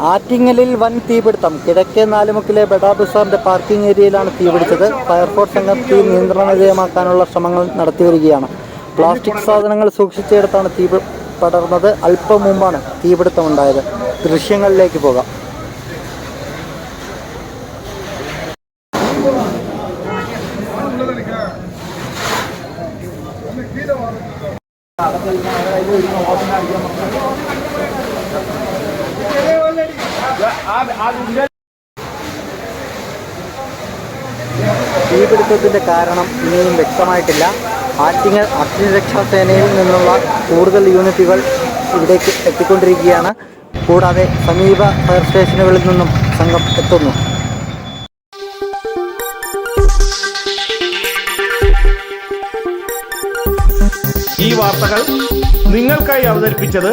ആറ്റിങ്ങലിൽ വൻ തീപിടുത്തം. കിഴക്കേ നാലുമുക്കിലെ ബഡാ ബസാറിന്റെ പാർക്കിംഗ് ഏരിയയിലാണ് തീപിടിച്ചത്. ഫയർഫോഴ്സ് സംഘം തീ നിയന്ത്രണ വിധേയമാക്കാനുള്ള ശ്രമങ്ങൾ നടത്തിവരികയാണ്. പ്ലാസ്റ്റിക് സാധനങ്ങൾ സൂക്ഷിച്ചിടത്താണ് തീ പടർന്നത്. അല്പം മുമ്പാണ് തീപിടുത്തമുണ്ടായത്. ദൃശ്യങ്ങളിലേക്ക് പോകാം. തീപിടുത്തത്തിന്റെ കാരണം ഇനിയും വ്യക്തമായിട്ടില്ല. ആറ്റിങ്ങൽ അഗ്നിരക്ഷാസേനയിൽ നിന്നുള്ള കൂടുതൽ യൂണിറ്റുകൾ ഇവിടേക്ക് എത്തിക്കൊണ്ടിരിക്കുകയാണ്. കൂടാതെ സമീപ ഫയർ സ്റ്റേഷനുകളിൽ നിന്നും സംഘം എത്തുന്നു. ഈ വാർത്തകൾ നിങ്ങൾക്കായി അവതരിപ്പിച്ചത്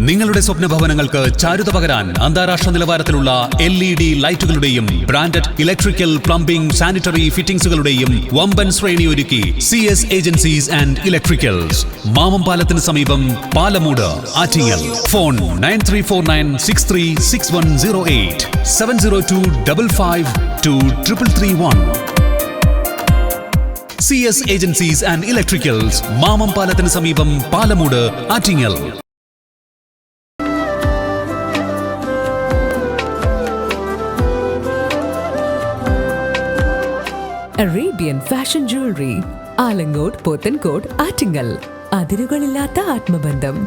നിങ്ങളുടെ സ്വപ്ന ഭവനങ്ങൾക്ക് ചാരുത പകരാൻ അന്താരാഷ്ട്ര നിലവാരത്തിലുള്ള LED ലൈറ്റുകളുടെയും ബ്രാൻഡഡ് ഇലക്ട്രിക്കൽ, പ്ലംബിംഗ്, സാനിറ്ററി ഫിറ്റിംഗ്സുകളുടെയും വമ്പൻ ശ്രേണി ഒരുക്കി CS ഏജൻസീസ് ആൻഡ് ഇലക്ട്രിക്കൽസ്. മാമംപാലത്തിന് സമീപം, Palamood, Attingal. Phone 9349636108 702552331. CS agencies and electricals, മാമംപാലത്തിന് സമീപം, Palamood, Attingal. Arabian fashion jewellery, Alangode, Pothencode, Attingal. അതിരുകളില്ലാത്ത ആത്മബന്ധം.